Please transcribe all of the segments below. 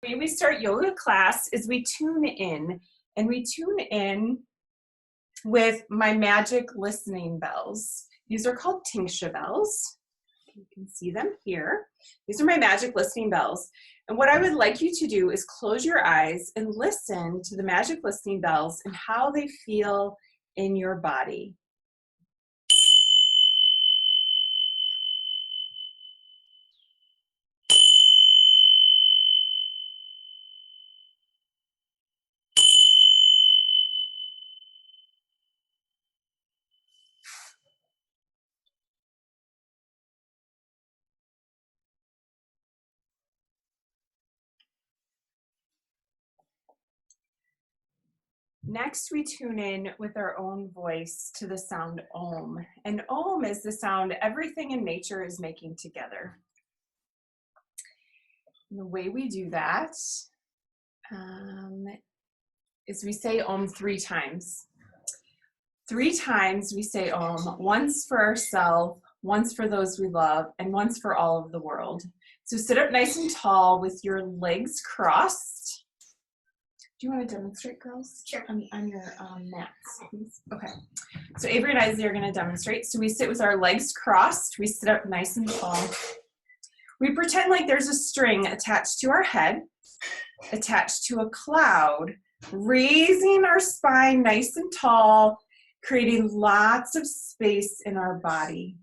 The way we start yoga class is we tune in, and we tune in with my magic listening bells. These are called Tingsha bells. You can see them here. These are my magic listening bells. And what I would like you to do is close your eyes and listen to the magic listening bells and how they feel in your body. Next, we tune in with our own voice to the sound Om. And Om is the sound everything in nature is making together. And the way we do that is we say Om 3 times. 3 times we say Om, once for ourselves, once for those we love, and once for all of the world. So sit up nice and tall with your legs crossed. Do you want to demonstrate, girls? Sure. On your mats, please. Okay. So Avery and Isley are going to demonstrate. So we sit with our legs crossed. We sit up nice and tall. We pretend like there's a string attached to our head, attached to a cloud, raising our spine nice and tall, creating lots of space in our body.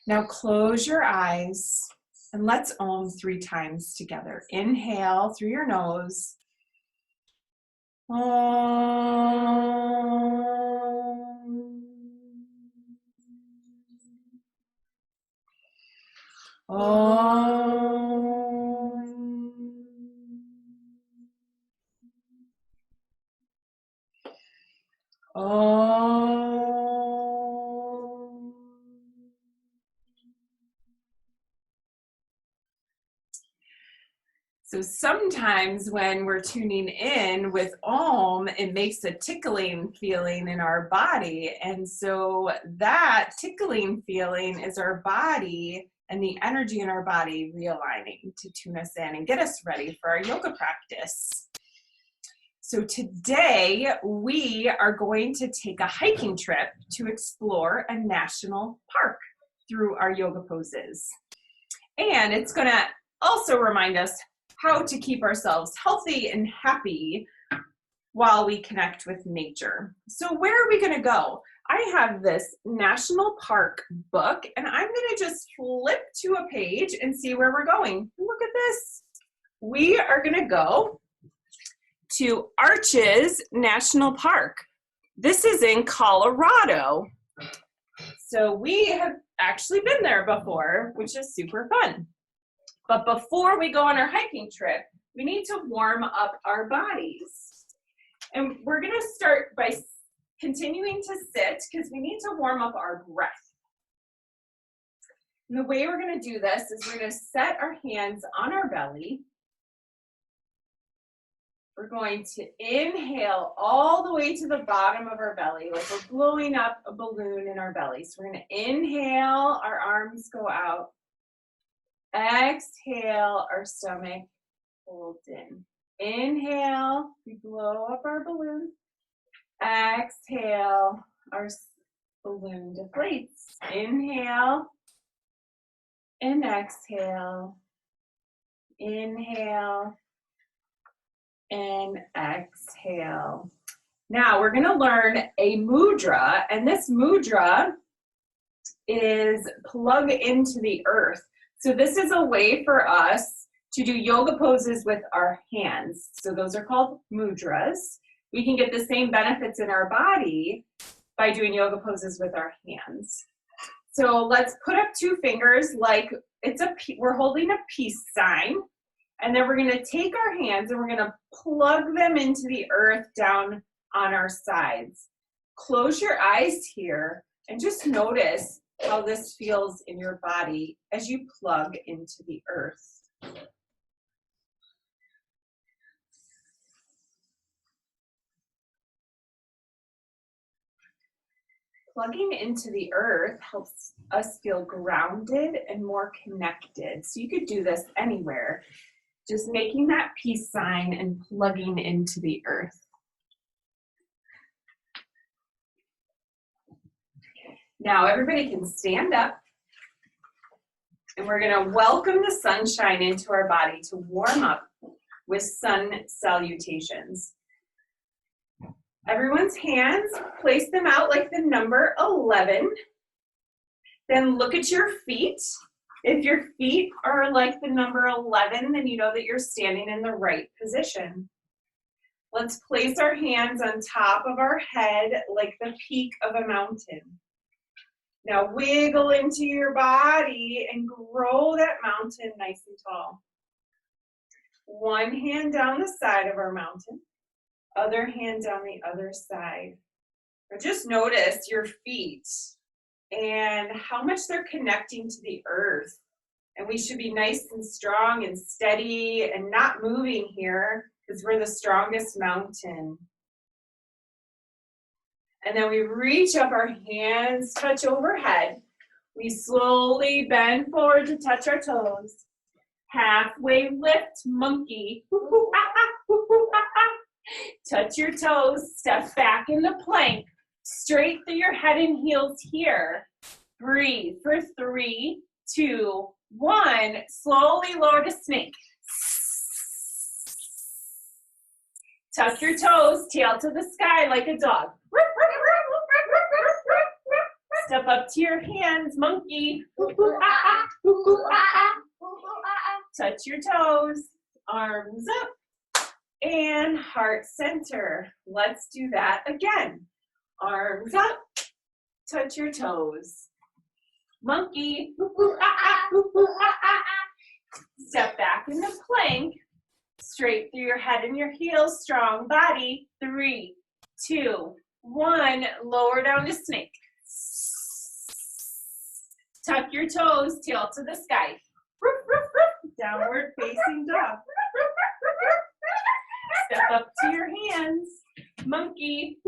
Now close your eyes and let's Om 3 times together. Inhale through your nose. Om. Om. Om. So sometimes when we're tuning in with Om, it makes a tickling feeling in our body. And so that tickling feeling is our body and the energy in our body realigning to tune us in and get us ready for our yoga practice. So today we are going to take a hiking trip to explore a national park through our yoga poses. And it's going to also remind us how to keep ourselves healthy and happy while we connect with nature. So where are we going to go? I have this national park book, and I'm going to just flip to a page and see where we're going. Look at this. We are going to go to Arches National Park. This is in Colorado. So we have actually been there before, which is super fun. But before we go on our hiking trip, we need to warm up our bodies. And we're going to start by continuing to sit because we need to warm up our breath. And the way we're going to do this is we're going to set our hands on our belly. We're going to inhale all the way to the bottom of our belly, like we're blowing up a balloon in our belly. So we're going to inhale, our arms go out. Exhale, our stomach folds in. Inhale, we blow up our balloon. Exhale, our balloon deflates. Inhale and exhale. Inhale and exhale. Now we're going to learn a mudra, and this mudra is plug into the earth. So this is a way for us to do yoga poses with our hands. So those are called mudras. We can get the same benefits in our body by doing yoga poses with our hands. So let's put up 2 fingers like we're holding a peace sign. And then we're going to take our hands and we're going to plug them into the earth down on our sides. Close your eyes here and just notice how this feels in your body as you plug into the earth. Plugging into the earth helps us feel grounded and more connected. So you could do this anywhere. Just making that peace sign and plugging into the earth. Now everybody can stand up, and we're going to welcome the sunshine into our body to warm up with sun salutations. Everyone's hands, place them out like the number 11. Then look at your feet. If your feet are like the number 11, then you know that you're standing in the right position. Let's place our hands on top of our head like the peak of a mountain. Now wiggle into your body and grow that mountain nice and tall. One hand down the side of our mountain, other hand down the other side. Or just notice your feet and how much they're connecting to the earth. And we should be nice and strong and steady and not moving here because we're the strongest mountain. And then we reach up, our hands touch overhead. We slowly bend forward to touch our toes. Halfway lift, monkey. Touch your toes, step back into plank. Straight through your head and heels here. Breathe for 3, 2, 1. Slowly lower to snake. Tuck your toes, tail to the sky like a dog. Step up to your hands, monkey. Touch your toes, arms up, and heart center. Let's do that again. Arms up, touch your toes. Monkey. Step back into plank. Straight through your head and your heels, strong body. 3, 2, 1. Lower down to snake. Tuck your toes, tail to the sky. Downward facing dog. Step up to your hands. Monkey.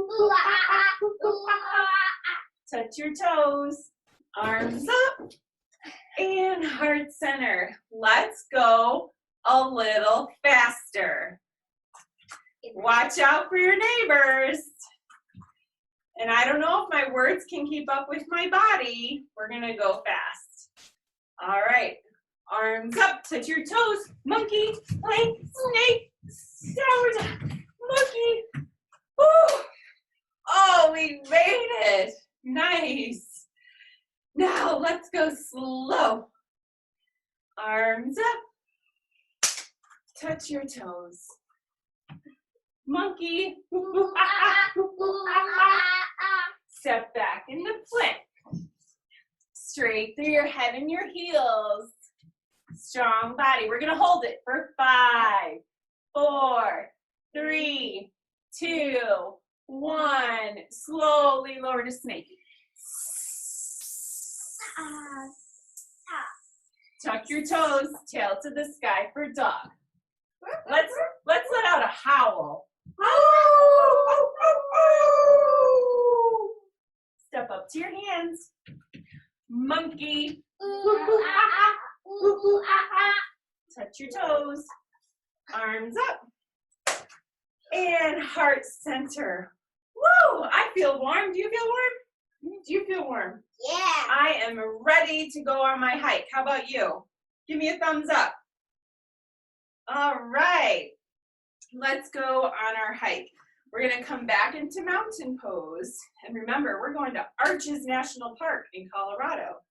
Touch your toes. Arms up. And heart center. Let's go a little faster. Watch out for your neighbors. And I don't know if my words can keep up with my body. We're gonna go fast. All right, arms up, touch your toes. Monkey, plank, snake, downward dog, monkey. Woo! Oh, we made it. Nice. Now let's go slow. Arms up. Touch your toes. Monkey. Step back into plank. Straight through your head and your heels. Strong body. We're going to hold it for 5, 4, 3, 2, 1. Slowly lower to snake. Tuck your toes, tail to the sky for dog. Let's let out a howl. Step up to your hands. Monkey. Touch your toes. Arms up. And heart center. Woo! I feel warm. Do you feel warm? Do you feel warm? Yeah. I am ready to go on my hike. How about you? Give me a thumbs up. All right. Let's go on our hike. We're going to come back into mountain pose. And remember, we're going to Arches National Park in Colorado.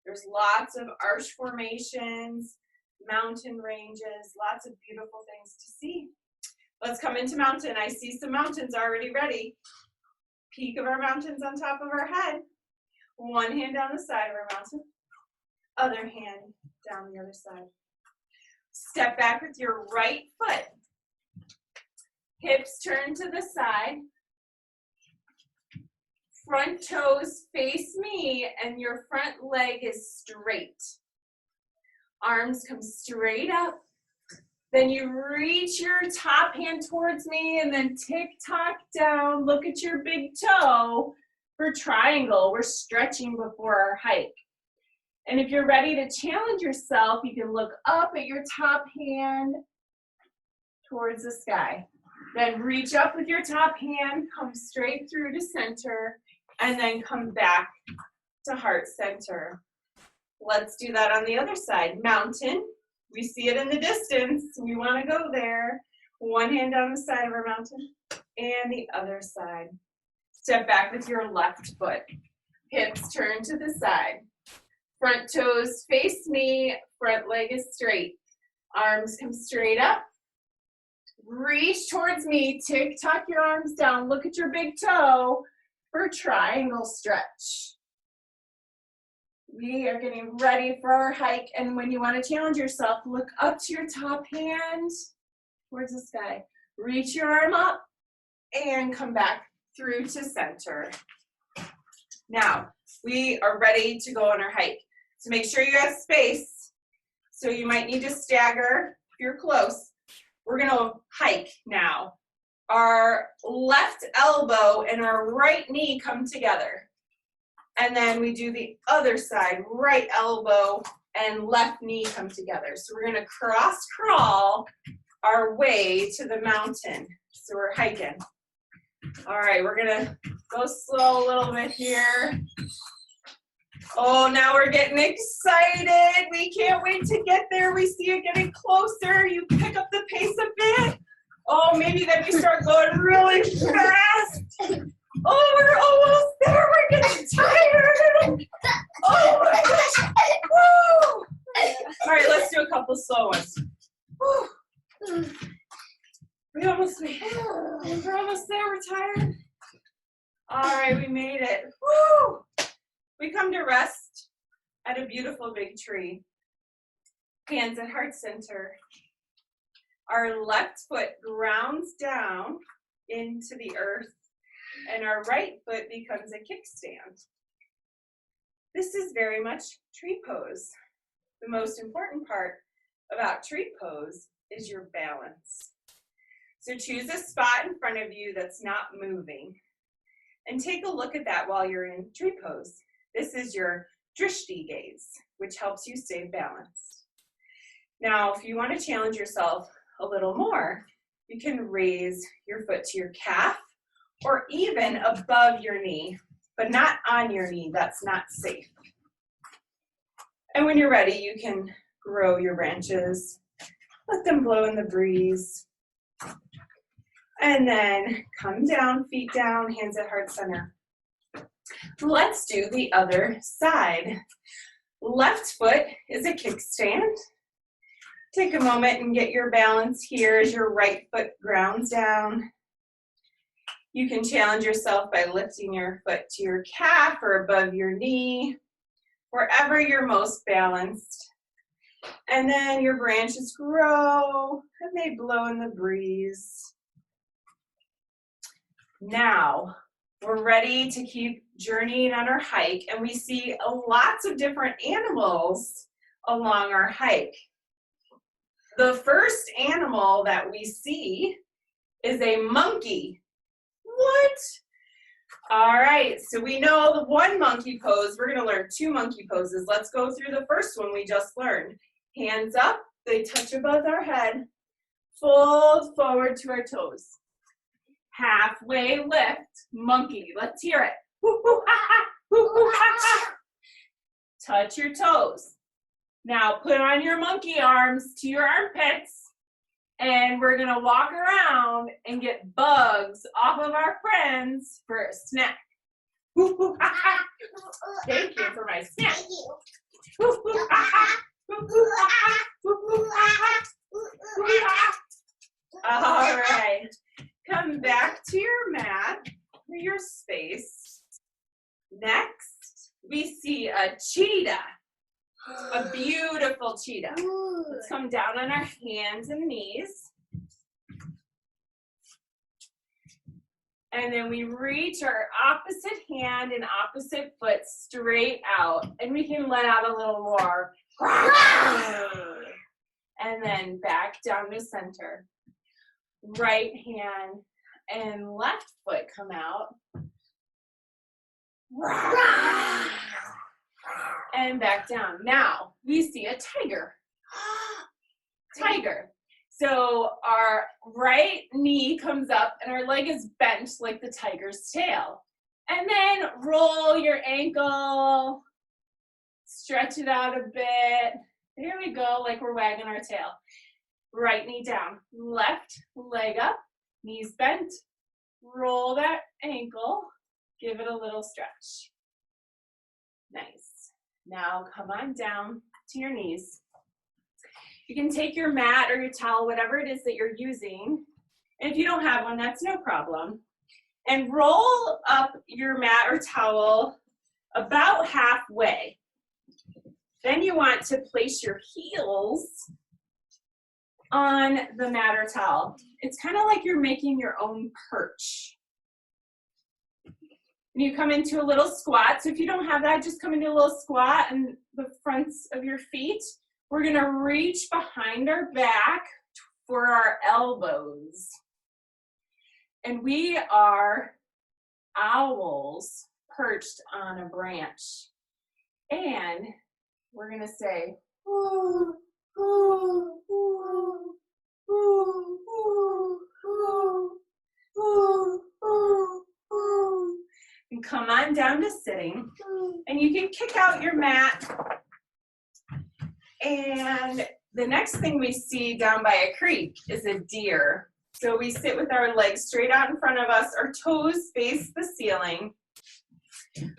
There's lots of arch formations, mountain ranges, lots of beautiful things to see. Let's come into mountain. I see some mountains already ready. Peak of our mountains on top of our head. One hand down the side of our mountain. Other hand down the other side. Step back with your right foot. Hips turn to the side. Front toes face me and your front leg is straight. Arms come straight up. Then you reach your top hand towards me and then tick-tock down. Look at your big toe for triangle. We're stretching before our hike. And if you're ready to challenge yourself, you can look up at your top hand towards the sky. Then reach up with your top hand, come straight through to center, and then come back to heart center. Let's do that on the other side. Mountain. We see it in the distance. We want to go there. One hand on the side of our mountain and the other side. Step back with your left foot. Hips turn to the side. Front toes face me. Front leg is straight. Arms come straight up. Reach towards me. Tuck your arms down. Look at your big toe for triangle stretch. We are getting ready for our hike, and when you want to challenge yourself, look up to your top hand towards the sky. Reach your arm up and come back through to center. Now, we are ready to go on our hike. So make sure you have space. So you might need to stagger if you're close. We're going to hike now. Our left elbow and our right knee come together. And then we do the other side, right elbow and left knee come together. So we're going to cross crawl our way to the mountain. So we're hiking. All right, we're going to go slow a little bit here. Oh, now we're getting excited. We can't wait to get there. We see it getting closer. You pick up the pace a bit. Oh, maybe then you start going really fast. Oh, we're almost there. We're getting tired. Oh my gosh. Woo. All right, let's do a couple slow ones. Woo. We almost made it. We're almost there. We're tired. All right, we made it. Woo. We come to rest at a beautiful big tree. Hands at heart center. Our left foot grounds down into the earth, and our right foot becomes a kickstand. This is very much tree pose. The most important part about tree pose is your balance. So choose a spot in front of you that's not moving, and take a look at that while you're in tree pose. This is your drishti gaze, which helps you stay balanced. Now, if you want to challenge yourself a little more, you can raise your foot to your calf or even above your knee, but not on your knee. That's not safe. And when you're ready, you can grow your branches, let them blow in the breeze, and then come down, feet down, hands at heart center. Let's do the other side. Left foot is a kickstand. Take a moment and get your balance here as your right foot grounds down. You can challenge yourself by lifting your foot to your calf or above your knee, wherever you're most balanced. And then your branches grow and they blow in the breeze. Now, we're ready to keep journeying on our hike, and we see lots of different animals along our hike. The first animal that we see is a monkey. What? All right, so we know the one monkey pose. We're going to learn two monkey poses. Let's go through the first one we just learned. Hands up, they touch above our head. Fold forward to our toes. Halfway lift, monkey. Let's hear it. Touch your toes. Now put on your monkey arms to your armpits, and we're gonna walk around and get bugs off of our friends for a snack. Thank you for my snack. All right, come back to your mat or your space. Next, we see a cheetah. A beautiful cheetah. Let's come down on our hands and knees. And then we reach our opposite hand and opposite foot straight out. And we can let out a little more. And then back down to center. Right hand and left foot come out. And back down. Now, we see a tiger. Tiger. So our right knee comes up and our leg is bent like the tiger's tail. And then roll your ankle, stretch it out a bit. There we go, like we're wagging our tail. Right knee down, left leg up, knees bent. Roll that ankle, give it a little stretch. Nice. Now come on down to your knees. You can take your mat or your towel, whatever it is that you're using. And if you don't have one, that's no problem. And roll up your mat or towel about halfway. Then you want to place your heels on the mat or towel. It's kind of like you're making your own perch. And you come into a little squat. So if you don't have that, just come into a little squat and the fronts of your feet. We're going to reach behind our back for our elbows. And we are owls perched on a branch. And we're going to say, ooh, ooh, ooh, ooh, ooh, ooh, ooh, ooh, ooh. And come on down to sitting. And you can kick out your mat. And the next thing we see down by a creek is a deer. So we sit with our legs straight out in front of us. Our toes face the ceiling.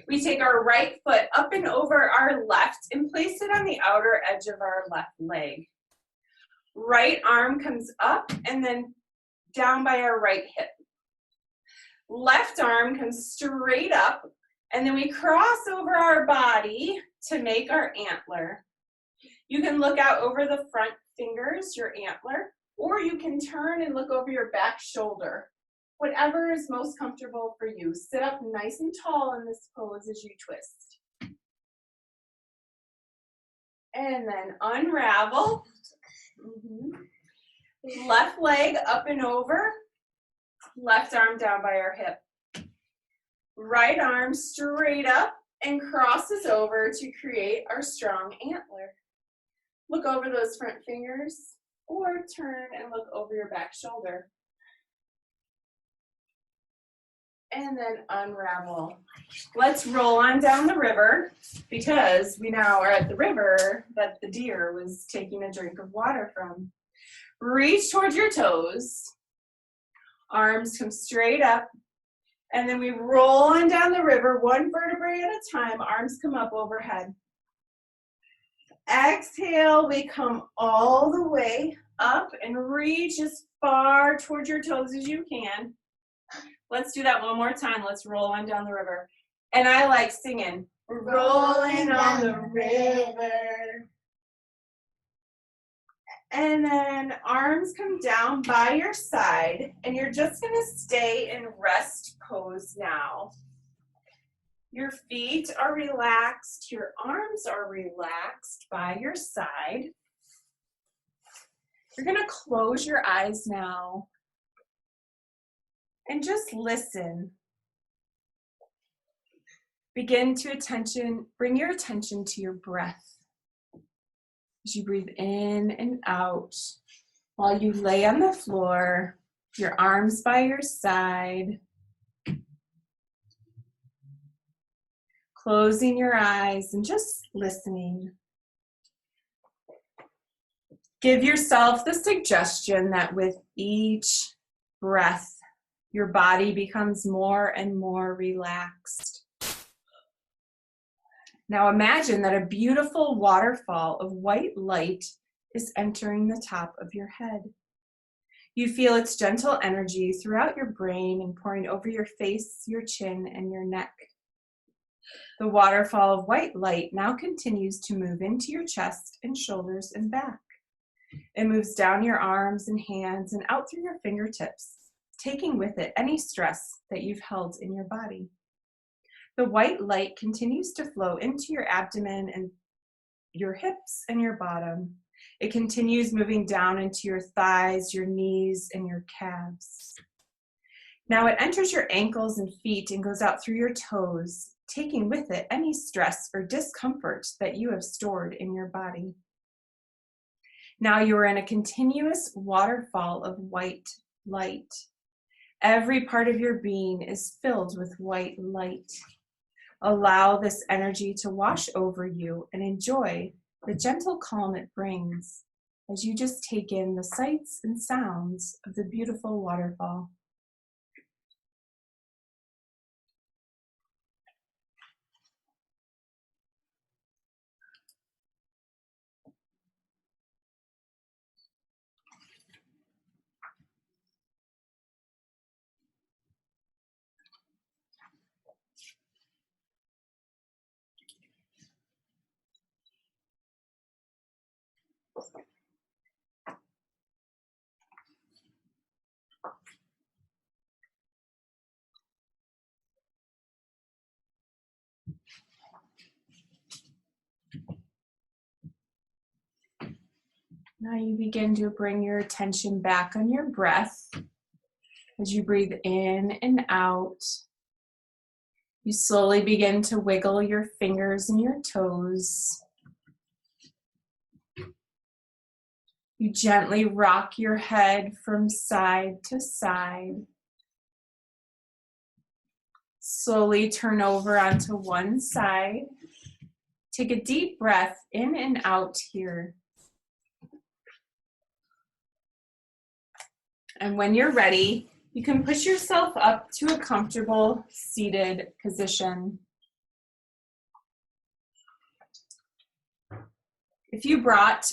We take our right foot up and over our left and place it on the outer edge of our left leg. Right arm comes up and then down by our right hip. Left arm comes straight up and then we cross over our body to make our antler. You can look out over the front fingers, your antler, or you can turn and look over your back shoulder. Whatever is most comfortable for you. Sit up nice and tall in this pose as you twist. And then unravel. Left leg up and over. Left arm down by our hip. Right arm straight up and crosses over to create our strong antler. Look over those front fingers or turn and look over your back shoulder. And then unravel. Let's roll on down the river because we now are at the river that the deer was taking a drink of water from. Reach towards your toes. Arms come straight up. And then we roll on down the river, one vertebrae at a time. Arms come up overhead. Exhale, we come all the way up and reach as far towards your toes as you can. Let's do that one more time. Let's roll on down the river. And I like singing. Rolling on the river. And then arms come down by your side. And you're just going to stay in rest pose now. Your feet are relaxed. Your arms are relaxed by your side. You're going to close your eyes now. And just listen. Bring your attention to your breath. As you breathe in and out, while you lay on the floor, your arms by your side, closing your eyes and just listening. Give yourself the suggestion that with each breath, your body becomes more and more relaxed. Now imagine that a beautiful waterfall of white light is entering the top of your head. You feel its gentle energy throughout your brain and pouring over your face, your chin, and your neck. The waterfall of white light now continues to move into your chest and shoulders and back. It moves down your arms and hands and out through your fingertips, taking with it any stress that you've held in your body. The white light continues to flow into your abdomen and your hips and your bottom. It continues moving down into your thighs, your knees, and your calves. Now it enters your ankles and feet and goes out through your toes, taking with it any stress or discomfort that you have stored in your body. Now you're in a continuous waterfall of white light. Every part of your being is filled with white light. Allow this energy to wash over you and enjoy the gentle calm it brings as you just take in the sights and sounds of the beautiful waterfall. Now you begin to bring your attention back on your breath as you breathe in and out. You slowly begin to wiggle your fingers and your toes. You gently rock your head from side to side. Slowly turn over onto one side. Take a deep breath in and out here. And when you're ready, you can push yourself up to a comfortable seated position. If you brought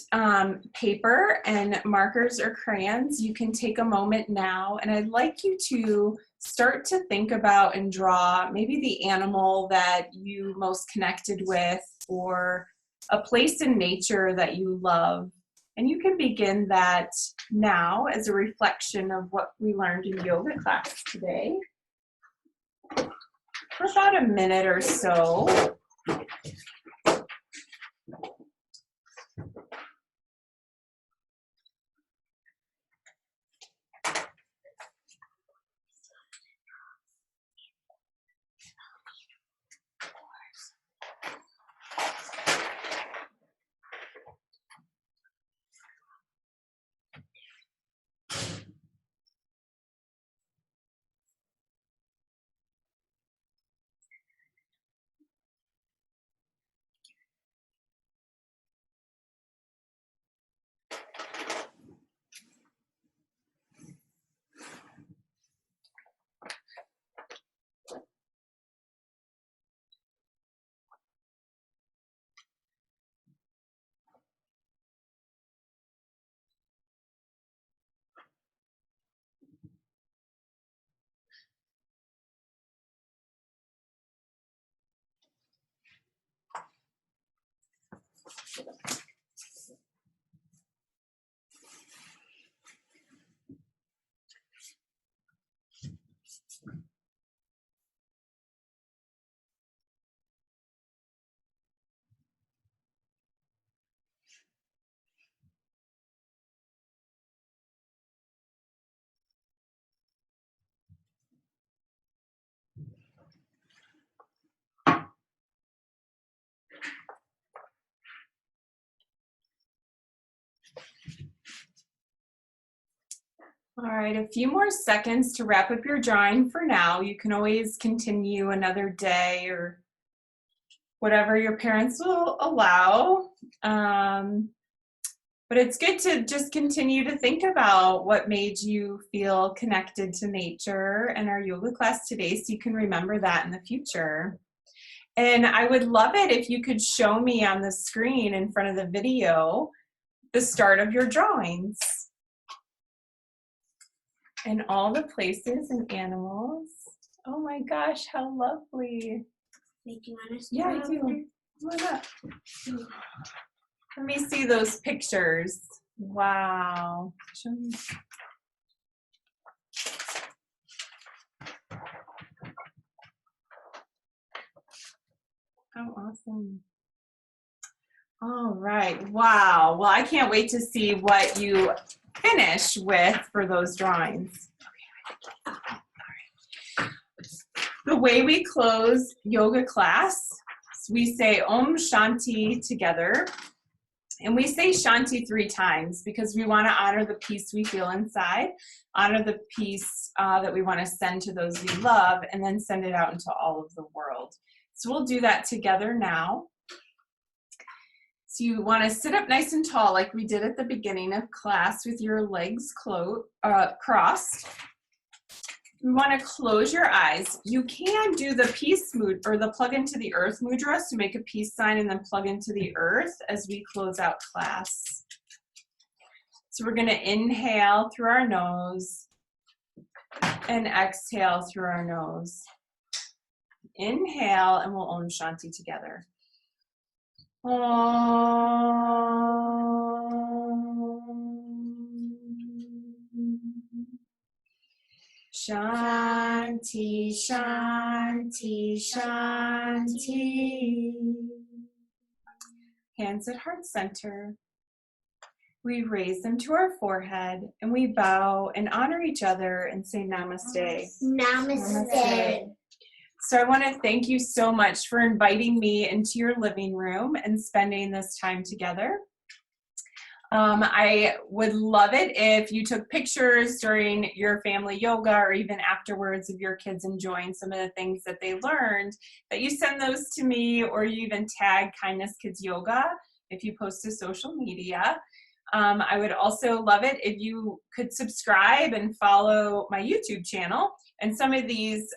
paper and markers or crayons, you can take a moment now, and I'd like you to start to think about and draw maybe the animal that you most connected with or a place in nature that you love. And you can begin that now as a reflection of what we learned in yoga class today. For about a minute or so. All right, a few more seconds to wrap up your drawing for now. You can always continue another day or whatever your parents will allow. But it's good to just continue to think about what made you feel connected to nature and our yoga class today so you can remember that in the future. And I would love it if you could show me on the screen in front of the video the start of your drawings. And all the places and animals. Oh my gosh, how lovely. Wait, do you want us to Yeah, I do. Come on up. Let me see those pictures. Wow. Show me. How awesome. All right. Wow. Well, I can't wait to see what you finish with for those drawings. The way we close yoga class, we say Om Shanti together. And we say Shanti 3 times because we want to honor the peace we feel inside, honor the peace that we want to send to those we love, and then send it out into all of the world. So we'll do that together now. So you want to sit up nice and tall like we did at the beginning of class with your legs crossed. You want to close your eyes. You can do the peace mood or the plug into the earth mudra, so make a peace sign and then plug into the earth as we close out class. So we're going to inhale through our nose and exhale through our nose. Inhale and we'll Om Shanti together. Shanti, Shanti, Shanti. Hands at heart center. We raise them to our forehead and we bow and honor each other and say namaste. Namaste. So I want to thank you so much for inviting me into your living room and spending this time together. I would love it if you took pictures during your family yoga or even afterwards of your kids enjoying some of the things that they learned, that you send those to me, or you even tag Kindness Kids Yoga if you post to social media. I would also love it if you could subscribe and follow my YouTube channel. And some of these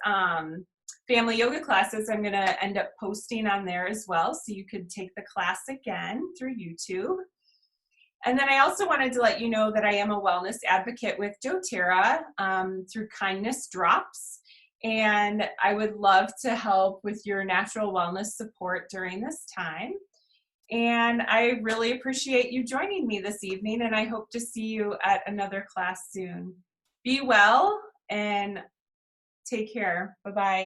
family yoga classes I'm going to end up posting on there as well, so you could take the class again through YouTube. And then I also wanted to let you know that I am a wellness advocate with doTERRA through Kindness Drops. And I would love to help with your natural wellness support during this time. And I really appreciate you joining me this evening, and I hope to see you at another class soon. Be well and take care. Bye-bye.